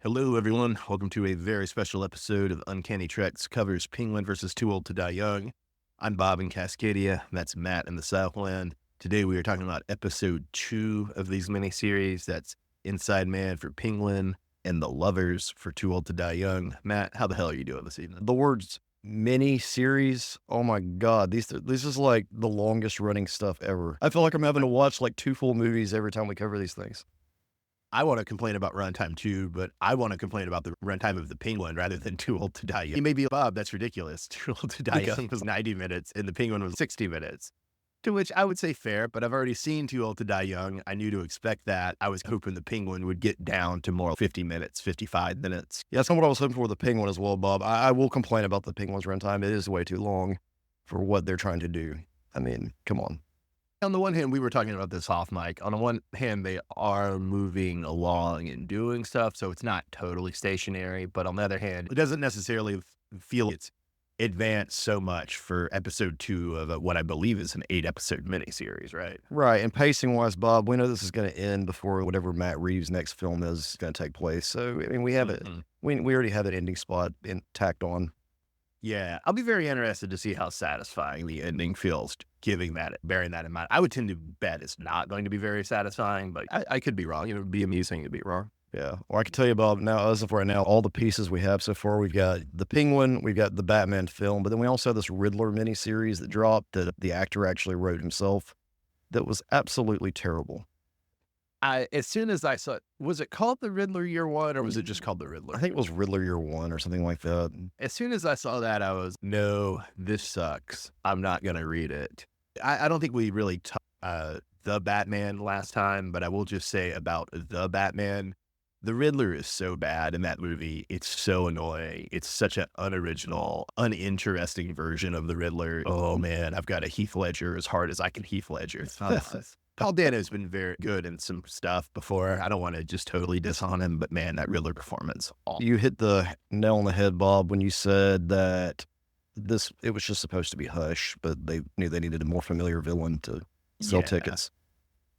Hello, everyone. Welcome to a very special episode of Uncanny Treks covers Penguin versus Too Old to Die Young. I'm Bob in Cascadia. That's Matt in the Southland. Today we are talking about episode 2 of these miniseries. That's Inside Man for Penguin and The Lovers for Too Old to Die Young. Matt, how the hell are you doing this evening? The words mini series, oh my God, this is like the longest running stuff ever. I feel like I'm having to watch like 2 full movies every time we cover these things. I want to complain about runtime too, but I want to complain about the runtime of the Penguin rather than Too Old to Die Young. You may be, Bob, that's ridiculous. Too Old to Die Young was 90 minutes and the Penguin was 60 minutes. To which I would say fair, but I've already seen Too Old to Die Young. I knew to expect that. I was hoping the Penguin would get down to more 50 minutes, 55 minutes. Yeah, that's not what I was hoping for with the Penguin as well, Bob. I will complain about the Penguin's runtime. It is way too long for what they're trying to do. I mean, come on. On the one hand, we were talking about this off mic. On the one hand, they are moving along and doing stuff, so it's not totally stationary. But on the other hand, it doesn't necessarily feel it's advanced so much for episode 2 of what I believe is an 8-episode miniseries, right? Right, and pacing-wise, Bob, we know this is going to end before whatever Matt Reeves' next film is going to take place. So, I mean, we have it. We already have an ending spot tacked on. Yeah, I'll be very interested to see how satisfying the ending feels, bearing that in mind. I would tend to bet it's not going to be very satisfying, but I could be wrong. It would be amusing to be wrong. Yeah. Or I can tell you, Bob, now, as of right now, all the pieces we have so far, we've got the Penguin, we've got the Batman film, but then we also have this Riddler miniseries that dropped that the actor actually wrote himself that was absolutely terrible. As soon as I saw it, was it called The Riddler Year One or was it just called The Riddler? I think it was Riddler Year One or something like that. As soon as I saw that, I was, no, this sucks. I'm not going to read it. I don't think we really talked The Batman last time, but I will just say about The Batman, the Riddler is so bad in that movie. It's so annoying. It's such an unoriginal, uninteresting version of the Riddler. Oh, man, I've got a Heath Ledger as hard as I can Heath Ledger. Paul Dano's been very good in some stuff before. I don't want to just totally diss on him, but man, that Riddler performance. You hit the nail on the head, Bob, when you said that it was just supposed to be Hush, but they knew they needed a more familiar villain to sell tickets.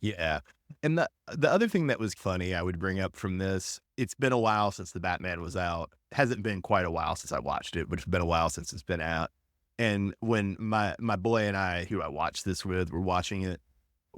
Yeah. And the other thing that was funny I would bring up from this, it's been a while since the Batman was out. It hasn't been quite a while since I watched it, but it's been a while since it's been out. And when my boy and I, who I watched this with, were watching it,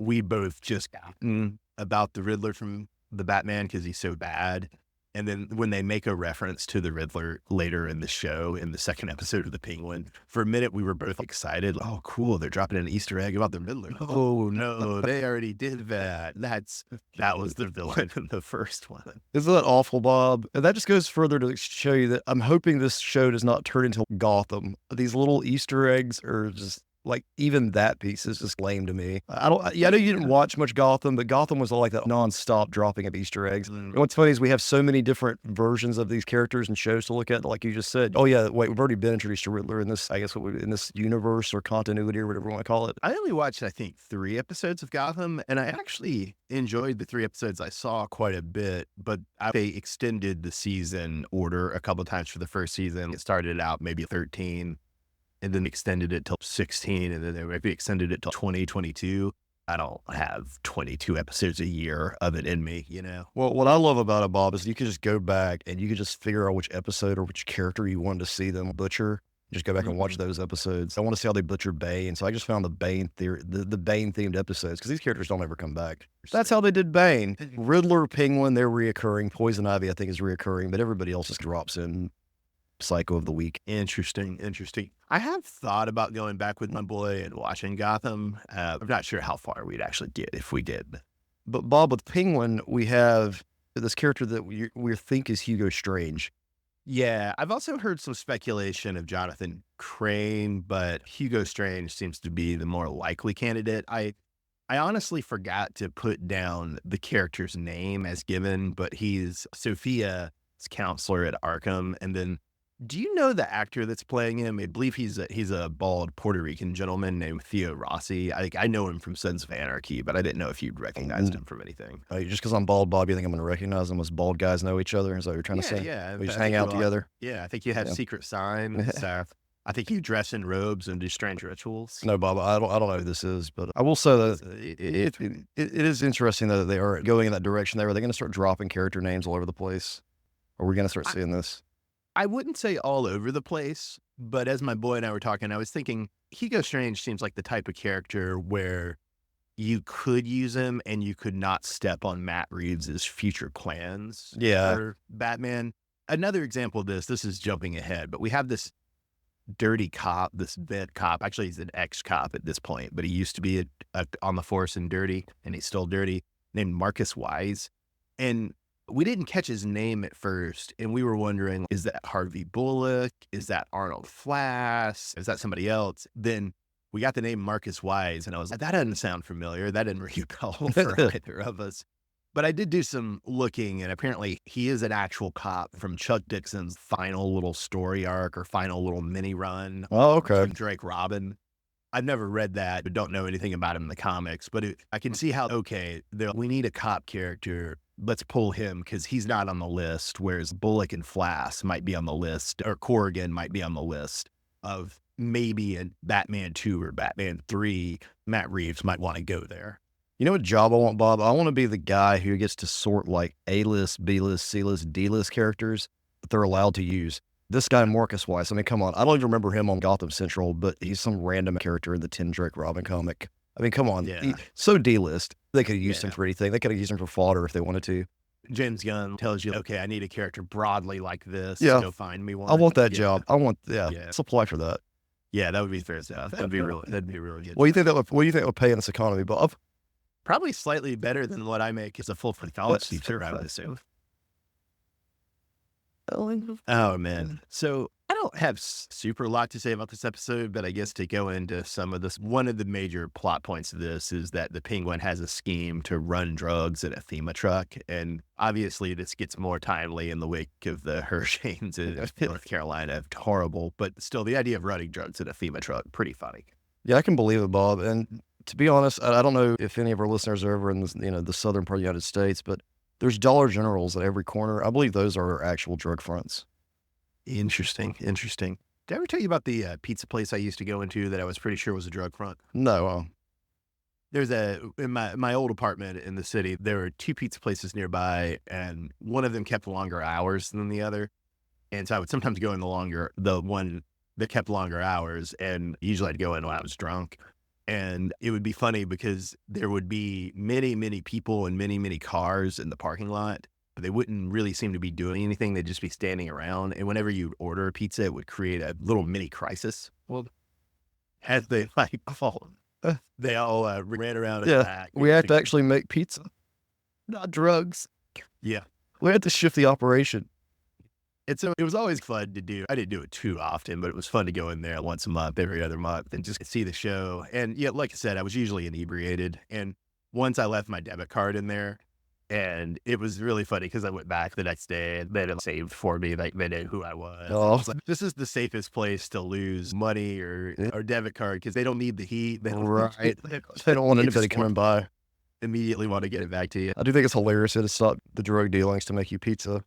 we both just gotten about the Riddler from the Batman because he's so bad. And then when they make a reference to the Riddler later in the show, in the second episode of The Penguin, for a minute we were both excited. Oh, cool. They're dropping an Easter egg about the Riddler. Oh, no, they already did that. That was the villain in the first one. Isn't that awful, Bob? And that just goes further to show you that I'm hoping this show does not turn into Gotham. These little Easter eggs are just... like, even that piece is just lame to me. I know you didn't watch much Gotham, but Gotham was like that nonstop dropping of Easter eggs. And what's funny is we have so many different versions of these characters and shows to look at, like you just said. Oh yeah, wait, we've already been introduced to Riddler in this, I guess, in this universe or continuity or whatever you want to call it. I only watched, I think, 3 episodes of Gotham, and I actually enjoyed the 3 episodes I saw quite a bit, but they extended the season order a couple of times for the first season. It started out maybe 13. And then extended it till 16, and then they maybe extended it till 2022. I don't have 22 episodes a year of it in me, you know? Well, what I love about it, Bob, is you can just go back and you can just figure out which episode or which character you wanted to see them butcher. Just go back and watch those episodes. I want to see how they butcher Bane. So I just found the Bane Bane-themed episodes, because these characters don't ever come back. That's how they did Bane. Riddler, Penguin, they're reoccurring. Poison Ivy, I think, is reoccurring, but everybody else just drops in. Psycho of the week. Interesting. I have thought about going back with my boy and watching Gotham. I'm not sure how far we'd actually get if we did. But Bob, with Penguin, we have this character that we think is Hugo Strange. Yeah, I've also heard some speculation of Jonathan Crane, but Hugo Strange seems to be the more likely candidate. I honestly forgot to put down the character's name as given, but he's Sophia's counselor at Arkham, and then do you know the actor that's playing him? I believe he's a bald Puerto Rican gentleman named Theo Rossi. I know him from Sons of Anarchy, but I didn't know if you'd recognized him from anything. Just because I'm bald, Bob, you think I'm going to recognize him as bald guys know each other? Is that what you're trying to say? Yeah. We just hang out together? Yeah, I think you have secret signs. I think you dress in robes and do strange rituals. No, Bob, I don't know who this is, but I will say that it is interesting that they are going in that direction there. Are they going to start dropping character names all over the place? Are we gonna start I, seeing this? I wouldn't say all over the place, but as my boy and I were talking, I was thinking Hugo Strange seems like the type of character where you could use him and you could not step on Matt Reeves's future plans Yeah. for Batman. Another example of this is jumping ahead, but we have this dirty cop, this vet cop. Actually, he's an ex-cop at this point, but he used to be on the force and dirty, and he's still dirty, named Marcus Wise. And we didn't catch his name at first, and we were wondering, is that Harvey Bullock? Is that Arnold Flass? Is that somebody else? Then we got the name Marcus Wise, and I was like, that doesn't sound familiar. That didn't ring a bell for either of us. But I did do some looking, and apparently he is an actual cop from Chuck Dixon's final little story arc or final little mini run Oh, on okay. Tim Drake Robin. I've never read that, but don't know anything about him in the comics. But I can see how, okay, we need a cop character. Let's pull him because he's not on the list, whereas Bullock and Flass might be on the list, or Corrigan might be on the list of maybe in Batman 2 or Batman 3. Matt Reeves might want to go there. You know what job I want, Bob? I want to be the guy who gets to sort like A-list, B-list, C-list, D-list characters that they're allowed to use. This guy, Marcus Weiss, I mean, come on. I don't even remember him on Gotham Central, but he's some random character in the Tim Drake Robin comic. I mean, come on. Yeah. So D-list. They could have used him Yeah. for anything. They could have used him for fodder if they wanted to. James Gunn tells you, okay, I need a character broadly like this. Yeah. Go find me one. I want that Yeah. job. I want, Yeah. let's apply for that. Yeah, that would be fair stuff. That'd be really good. What do you think what do you think that would pay in this economy, Bob? Probably slightly better than what I make as a full college teacher, I would assume. Oh, man. So I don't have super lot to say about this episode, but I guess to go into some of this, one of the major plot points of this is that the Penguin has a scheme to run drugs in a FEMA truck. And obviously this gets more timely in the wake of the hurricanes in North Carolina. Horrible, but still the idea of running drugs in a FEMA truck, pretty funny. Yeah, I can believe it, Bob. And to be honest, I don't know if any of our listeners are over in the southern part of the United States, but there's Dollar Generals at every corner. I believe those are actual drug fronts. Interesting. Did I ever tell you about the pizza place I used to go into that I was pretty sure was a drug front? No. There's in my old apartment in the city, there were two pizza places nearby, and one of them kept longer hours than the other. And so I would sometimes go in the one that kept longer hours, and usually I'd go in when I was drunk. And it would be funny because there would be many, many people and many, many cars in the parking lot. But they wouldn't really seem to be doing anything. They'd just be standing around. And whenever you'd order a pizza, it would create a little mini crisis. Well, as they they all ran around in the back. We have to actually make pizza, not drugs. Yeah. We had to shift the operation. It was always fun to do. I didn't do it too often, but it was fun to go in there once a month, every other month, and just see the show. And yeah, like I said, I was usually inebriated. And once I left my debit card in there, and it was really funny because I went back the next day and they had saved for me. Like they knew who I was. Oh. I was like, this is the safest place to lose money or debit card because they don't need the heat. They don't, Right. They don't want anybody coming by. Immediately want to get it back to you. I do think it's hilarious that it's not the drug dealings to make you pizza.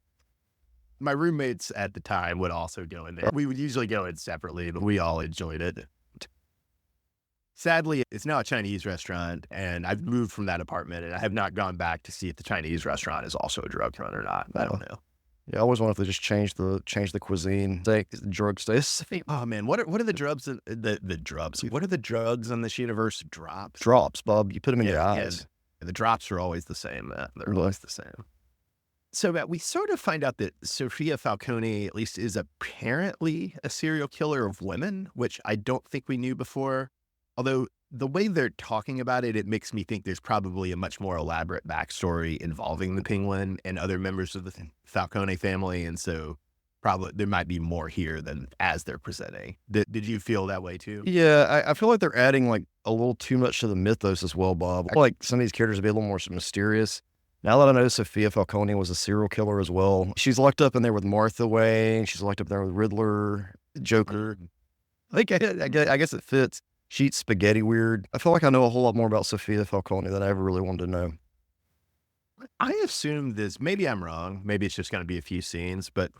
My roommates at the time would also go in there. We would usually go in separately, but we all enjoyed it. Sadly, it's now a Chinese restaurant, and I've moved from that apartment, and I have not gone back to see if the Chinese restaurant is also a drug front or not. I don't know. Yeah, I always wonder if they just change the cuisine. The drug stays. Oh man, what are the drugs? The drugs. What are the drugs in this universe? Drops, Bob. You put them in your eyes. Yeah, the drops are always the same. They're always the same. So we sort of find out that Sophia Falcone, at least, is apparently a serial killer of women, which I don't think we knew before. Although the way they're talking about it, it makes me think there's probably a much more elaborate backstory involving the Penguin and other members of the Falcone family. And so probably there might be more here than as they're presenting. Did you feel that way too? Yeah, I feel like they're adding like a little too much to the mythos as well, Bob. I feel like some of these characters would be a little more mysterious. Now that I know Sophia Falcone was a serial killer as well, she's locked up in there with Martha Wayne. She's locked up there with Riddler, Joker. I guess it fits. She eats spaghetti weird. I feel like I know a whole lot more about Sophia Falcone than I ever really wanted to know. I assume this, maybe I'm wrong. Maybe it's just going to be a few scenes, but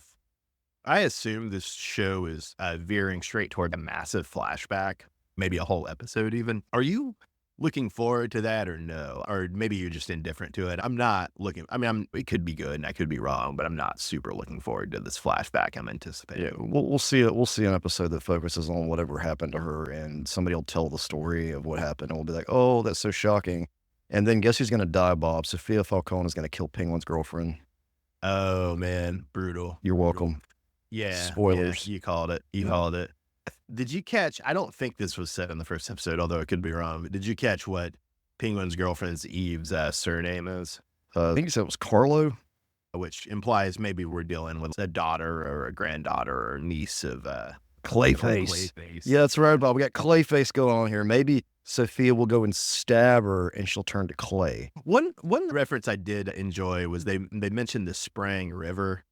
I assume this show is veering straight toward a massive flashback, maybe a whole episode even. Are you looking forward to that or no? Or maybe you're just indifferent to it. I'm not looking, I mean, it could be good and I could be wrong, but I'm not super looking forward to this flashback I'm anticipating. Yeah, we'll see it. We'll see an episode that focuses on whatever happened to her, and somebody will tell the story of what happened, and we'll be like, "Oh, that's so shocking." And then guess who's going to die, Bob? Sophia Falcone is going to kill Penguin's girlfriend. Oh man, brutal. You're Brutal. welcome. Yeah. Spoilers. You called it. You called it. Did you catch? I don't think this was said in the first episode, although it could be wrong. But did you catch what Penguin's girlfriend's Eve's surname is? I think he said it was Carlo. Which implies maybe we're dealing with a daughter or a granddaughter or niece of Clayface. Clayface. Yeah, that's right, Bob. We got Clayface going on here. Maybe Sophia will go and stab her, and she'll turn to clay. One reference I did enjoy was they mentioned the Sprang River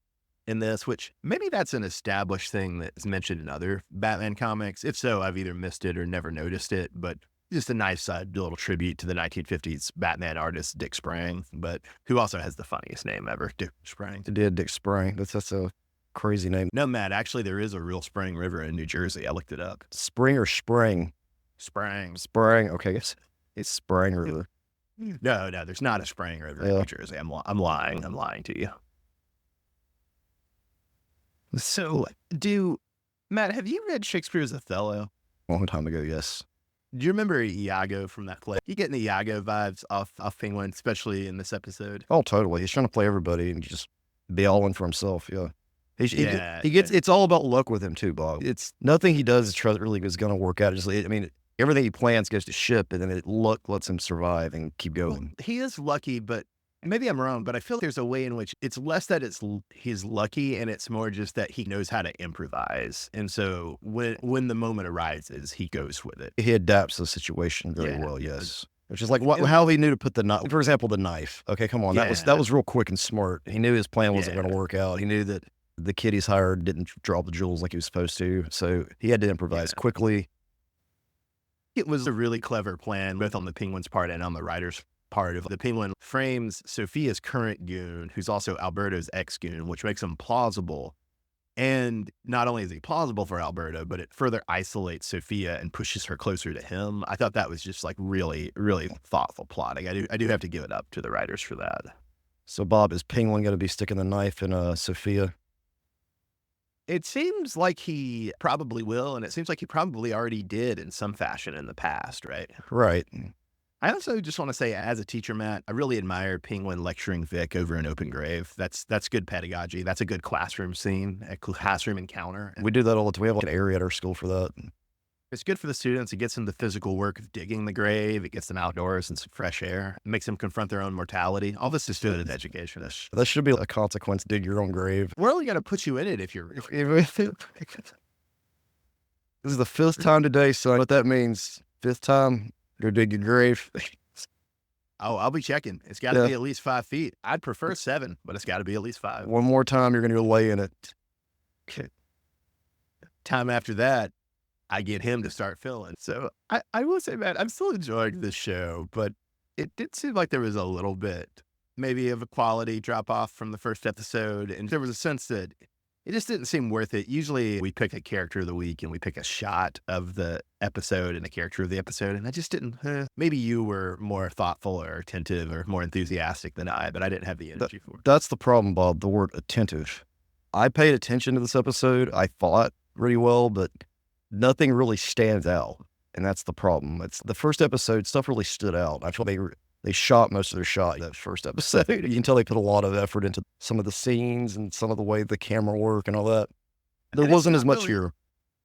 in this, which maybe that's an established thing that's mentioned in other Batman comics. If so, I've either missed it or never noticed it, but just a nice little tribute to the 1950s Batman artist Dick Sprang, but who also has the funniest name ever, Dick Sprang. It did, Dick Sprang. That's a crazy name. No, Matt, actually there is a real Sprang River in New Jersey. I looked it up. Spring or Spring? Sprang. Sprang. Okay, it's Sprang River. No, there's not a Sprang River in New Jersey. I'm lying. I'm lying to you. So, Matt, have you read Shakespeare's Othello? A long time ago, yes. Do you remember Iago from that play? You getting the Iago vibes off Penguin, especially in this episode? Oh, totally. He's trying to play everybody and just be all in for himself. Yeah. He gets. It's all about luck with him too, Bob. It's nothing he does really is going to work out. Everything he plans goes to shit, and then luck lets him survive and keep going. Well, he is lucky, but maybe I'm wrong, but I feel there's a way in which it's less that he's lucky, and it's more just that he knows how to improvise. And so when the moment arises, he goes with it. He adapts the situation very well. Yes. Which is like how he knew to put the knife. For example, the knife. Okay, come on. That was real quick and smart. He knew his plan wasn't going to work out. He knew that the kid he's hired didn't drop the jewels like he was supposed to. So he had to improvise quickly. It was a really clever plan, both on the Penguin's part and on the writer's part. Of the Penguin frames Sophia's current goon, who's also Alberto's ex-goon, which makes him plausible. And not only is he plausible for Alberto, but it further isolates Sophia and pushes her closer to him. I thought that was just like really, really thoughtful plotting. I do have to give it up to the writers for that. So, Bob, is Penguin going to be sticking the knife in Sophia? It seems like he probably will, and it seems like he probably already did in some fashion in the past, right? Right. I also just want to say, as a teacher, Matt, I really admire Penguin lecturing Vic over an open grave. That's good pedagogy. That's a good classroom scene, a classroom encounter. We do that all the time. We have like an area at our school for that. It's good for the students. It gets them the physical work of digging the grave. It gets them outdoors and some fresh air. It makes them confront their own mortality. All this is good in education. That should be a consequence. Dig your own grave. We're only going to put you in it if you're... This is the fifth time today, son. What that means, fifth time, go dig your grave. Oh, I'll be checking. It's got to be at least 5 feet. I'd prefer 7, but it's got to be at least 5. One more time, you're going to go lay in it. Okay. Time after that, I get him to start filling. So I will say, Matt, I'm still enjoying this show, but it did seem like there was a little bit maybe of a quality drop off from the first episode. And there was a sense that it just didn't seem worth it. Usually we pick a character of the week and we pick a shot of the episode and a character of the episode. And I just didn't, maybe you were more thoughtful or attentive or more enthusiastic than I, but I didn't have the energy for it. That's the problem, Bob, the word attentive. I paid attention to this episode. I thought really well, but nothing really stands out. And that's the problem. It's the first episode, stuff really stood out. I feel they shot most of their shot that first episode. You can tell they put a lot of effort into some of the scenes and some of the way the camera work and all that. There wasn't as much here.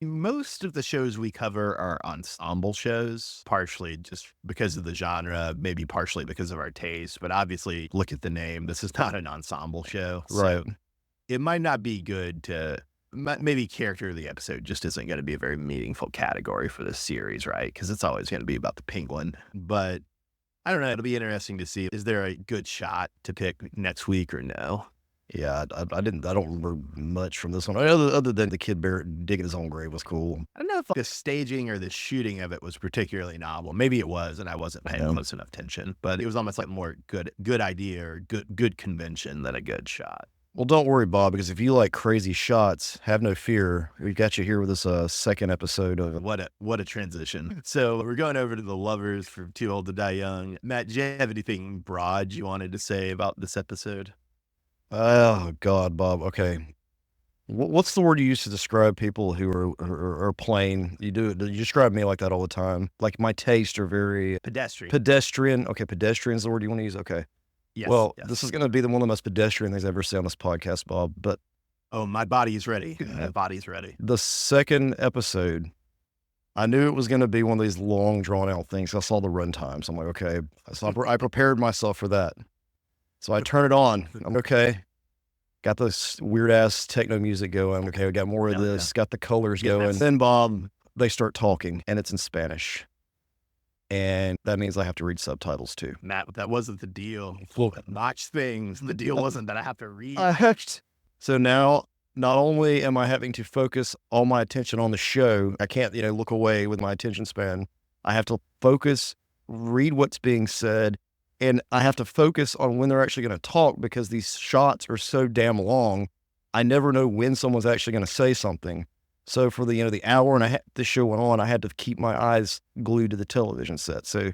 Most of the shows we cover are ensemble shows, partially just because of the genre, maybe partially because of our taste. But obviously, look at the name. This is not an ensemble show. Right. So it might not be good to... Maybe character of the episode just isn't going to be a very meaningful category for this series, right? Because it's always going to be about the Penguin. But I don't know. It'll be interesting to see. Is there a good shot to pick next week or no? Yeah, I don't remember much from this one other than the kid digging his own grave was cool. I don't know if the staging or the shooting of it was particularly novel. Maybe it was, and I wasn't paying close enough attention. But it was almost like more good idea or good convention than a good shot. Well, don't worry, Bob, because if you like crazy shots, have no fear. We've got you here with this second episode of What a transition. So we're going over to the lovers for Too Old to Die Young. Matt, do you have anything broad you wanted to say about this episode? Oh God, Bob. Okay, what's the word you use to describe people who are plain? You describe me like that all the time. Like my tastes are very Pedestrian. pedestrian. Okay, pedestrian is the word you want to use. Okay. Yes, Well, this yes. is going to be one of the most pedestrian things I ever say on this podcast, Bob. But Oh, my body's ready. My body's ready. the second episode, I knew it was going to be one of these long, drawn out things. I saw the run times. I'm like, okay. So I prepared myself for that. So I turn it on. I'm okay. Got this weird ass techno music going. Okay, we got more of this. Got the colors going. Then, Bob, they start talking, and it's in Spanish. And that means I have to read subtitles too. Matt, that wasn't the deal. Well, Watch things. The deal wasn't that I have to read. So now, not only am I having to focus all my attention on the show, I can't, look away with my attention span. I have to focus, read what's being said, and I have to focus on when they're actually going to talk because these shots are so damn long. I never know when someone's actually going to say something. So for the hour and a half the show went on, I had to keep my eyes glued to the television set. So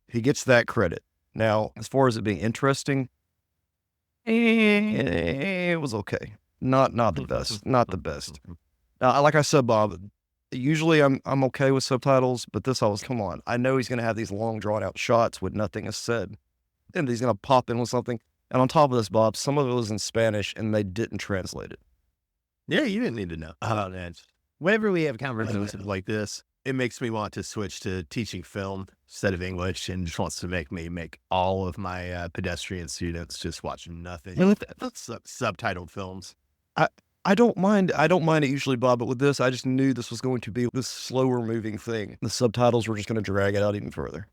he gets that credit. Now, as far as it being interesting, it was okay. Not the best. Not the best. Like I said, Bob, usually I'm okay with subtitles, but come on. I know he's going to have these long drawn out shots with nothing is said. And he's going to pop in with something. And on top of this, Bob, some of it was in Spanish and they didn't translate it. Yeah, you didn't need to know. Oh, man. Whenever we have conversations like this, it makes me want to switch to teaching film instead of English, and just wants to make me make all of my pedestrian students just watch nothing. Subtitled films. I don't mind it usually, Bob, but with this, I just knew this was going to be this slower moving thing. The subtitles were just going to drag it out even further.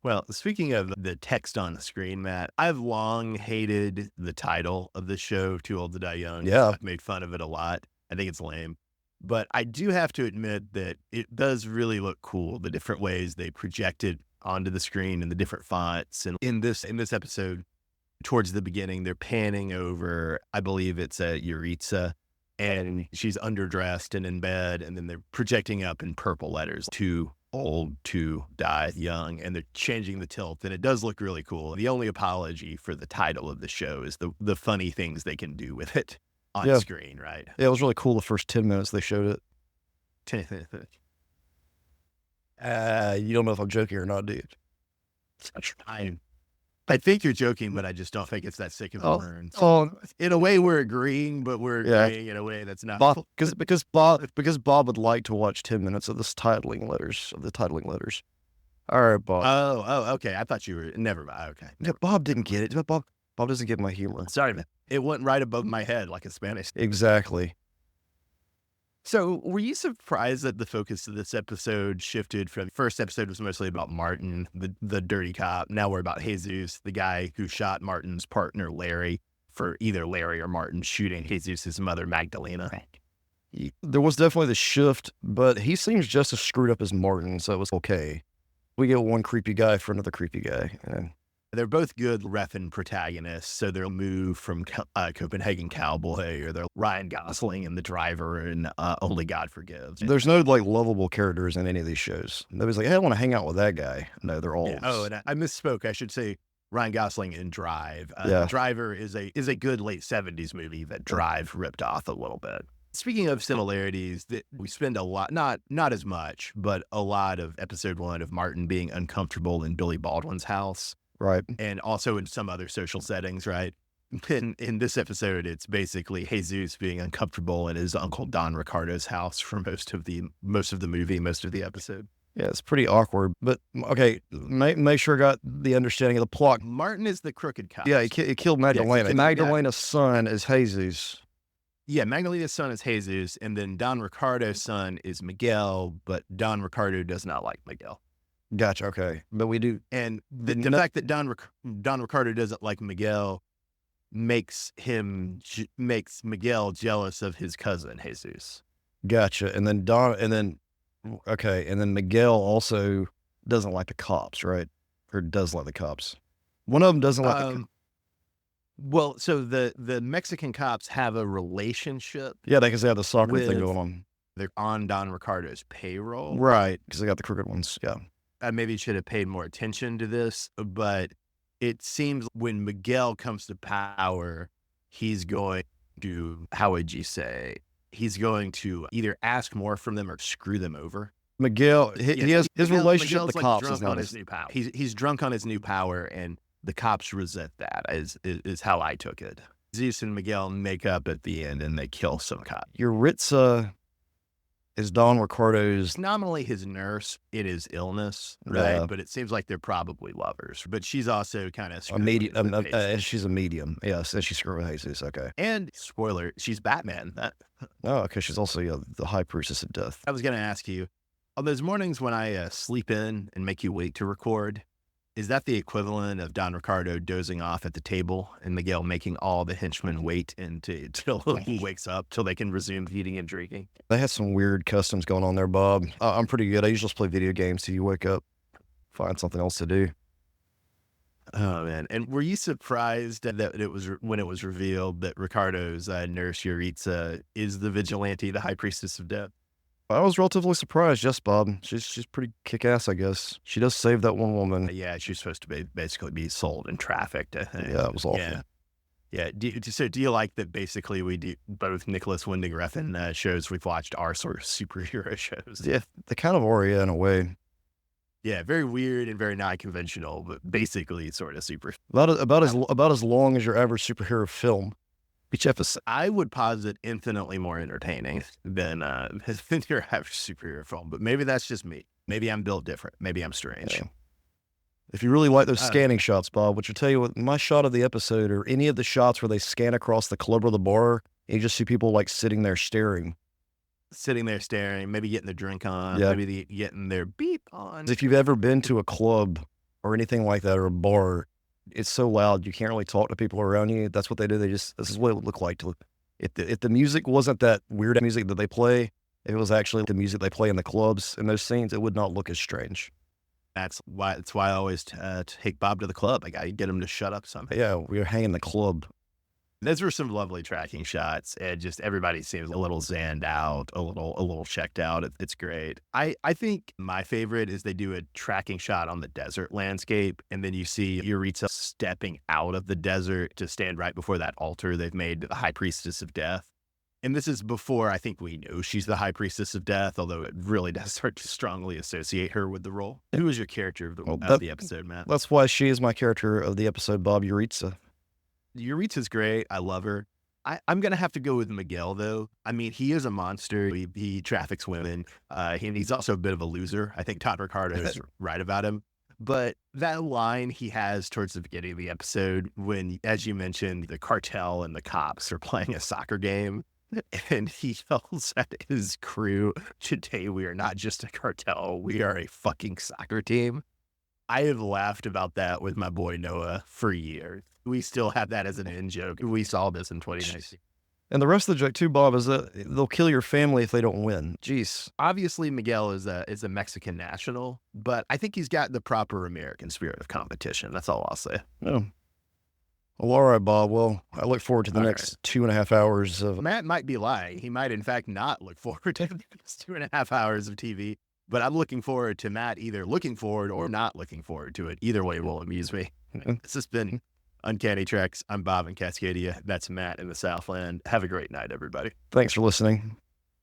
Well, speaking of the text on the screen, Matt, I've long hated the title of the show, Too Old to Die Young. Yeah. I've made fun of it a lot. I think it's lame. But I do have to admit that it does really look cool, the different ways they project it onto the screen and the different fonts. And in this episode, towards the beginning, they're panning over, I believe it's Yuritsa, and she's underdressed and in bed, and then they're projecting up in purple letters, Too Old to Die Young, and they're changing the tilt, and it does look really cool. The only apology for the title of the show is the funny things they can do with it on screen, right? Yeah, it was really cool the first 10 minutes they showed it. You don't know if I'm joking or not, dude. I think you're joking, but I just don't think it's that sick of a burn. Oh, in a way, we're agreeing, but we're agreeing in a way that's not. Because Bob would like to watch 10 minutes of the titling letters. All right, Bob. Oh, okay. I thought you were. Never mind. Okay. Yeah, Bob didn't get it. Bob doesn't get my humor. Sorry, man. It went right above my head like a Spanish. Exactly. So, were you surprised that the focus of this episode shifted from the first episode was mostly about Martin, the dirty cop. Now we're about Jesus, the guy who shot Martin's partner, Larry, for either Larry or Martin shooting Jesus' mother, Magdalena. There was definitely the shift, but he seems just as screwed up as Martin, so it was okay. We get one creepy guy for another creepy guy. And they're both good reffin protagonists, so they'll move from Copenhagen Cowboy, or they're Ryan Gosling and the driver and Only God Forgives. There's no lovable characters in any of these shows. Nobody's like, hey, I want to hang out with that guy. No, they're all. Yeah. Oh, and I misspoke. I should say Ryan Gosling in Drive. Driver is a good late 70s movie that Drive ripped off a little bit. Speaking of similarities, that we spend a lot, not as much, but a lot of episode 1 of Martin being uncomfortable in Billy Baldwin's house. Right. And also in some other social settings, right? In this episode, it's basically Jesus being uncomfortable in his uncle Don Ricardo's house for most of the movie, most of the episode. Yeah, it's pretty awkward. But okay, make sure I got the understanding of the plot. Martin is the crooked cop. Yeah, he killed Magdalena. Yeah, Magdalena's son is Jesus. Yeah, Magdalena's son is Jesus, and then Don Ricardo's son is Miguel, but Don Ricardo does not like Miguel. Gotcha. Okay, but we do, and the fact that Don Ricardo doesn't like Miguel makes Miguel jealous of his cousin Jesus. Gotcha. And then Miguel also doesn't like the cops, right? Or does like the cops. One of them doesn't like. Well, so the Mexican cops have a relationship Yeah, because they have the soccer thing with going on. they're on Don Ricardo's payroll. Right, because they got the crooked ones, yeah. I maybe should have paid more attention to this, but it seems when Miguel comes to power, he's going to, how would you say, he's going to either ask more from them or screw them over. Miguel, he has his relationship with Miguel's the like cops is drunk not on his new power. He's drunk on his new power, and the cops resent that. Is how I took it. Zeus and Miguel make up at the end, and they kill some cop. Yuritsa is Don Ricardo's. It's nominally his nurse in his illness, right? Yeah. But it seems like they're probably lovers. But she's also kind of A medium, she's a medium. Yes, and she's screwing with Jesus. Okay. and spoiler, she's Batman. Oh, okay. She's also the high priestess of death. I was going to ask you, on those mornings when I sleep in and make you wait to record, is that the equivalent of Don Ricardo dozing off at the table and Miguel making all the henchmen wait until he wakes up till they can resume eating and drinking? They had some weird customs going on there, Bob. I'm pretty good. I usually just play video games till you wake up, find something else to do. Oh man! And were you surprised that it was when it was revealed that Ricardo's nurse Yuritsa is the vigilante, the high priestess of death? I was relatively surprised. Yes, Bob. She's pretty kick ass, I guess. She does save that one woman. Yeah, she's supposed to basically be sold and trafficked. Yeah, it was awful. Yeah. Do you like that? Basically, we do both Nicholas Winding Refn shows we've watched are sort of superhero shows. Yeah, they kind of are, yeah, in a way. Yeah, very weird and very non-conventional, but basically sort of super. About as long as your average superhero film. Each episode. I would posit infinitely more entertaining than than your average superhero film, but maybe that's just me. Maybe I'm built different. Maybe I'm strange. Yeah. If you really like those scanning shots, Bob, which will tell you what my shot of the episode or any of the shots where they scan across the club or the bar, and you just see people like sitting there staring. Sitting there staring, maybe getting their drink on, Yeah. maybe getting their beep on. If you've ever been to a club or anything like that or a bar, it's so loud you can't really talk to people around you. That's what they do. This is what it would look like if the music wasn't that weird music that they play. If it was actually the music they play in the clubs in those scenes, it would not look as strange. That's why I always take Bob to the club. I got to get him to shut up somehow. Yeah, we were hanging the club. Those were some lovely tracking shots, and just everybody seems a little zanned out, a little checked out. It's great. I think my favorite is they do a tracking shot on the desert landscape, and then you see Yuritsa stepping out of the desert to stand right before that altar they've made to the high priestess of death. And this is before I think we know she's the high priestess of death, although it really does start to strongly associate her with the role. Who is your character of the episode, Matt? That's why she is my character of the episode, Bob Yuritsa. Yuritsa's great. I love her. I'm going to have to go with Miguel, though. I mean, he is a monster. He traffics women. He's also a bit of a loser. I think Todd Ricardo is right about him. But that line he has towards the beginning of the episode when, as you mentioned, the cartel and the cops are playing a soccer game, and he yells at his crew, "Today we are not just a cartel. We are a fucking soccer team." I have laughed about that with my boy Noah for years. We still have that as an in joke. We saw this in 2019. And the rest of the joke too, Bob, is that they'll kill your family if they don't win. Jeez. Obviously, Miguel is a Mexican national, but I think he's got the proper American spirit of competition. That's all I'll say. Oh. Well, all right, Bob. Well, I look forward to the next 2.5 hours of... Matt might be lying. He might, in fact, not look forward to the next 2.5 hours of TV. But I'm looking forward to Matt either looking forward or not looking forward to it. Either way will amuse me. This has been Uncanny Treks. I'm Bob in Cascadia. That's Matt in the Southland. Have a great night, everybody. Thanks for listening.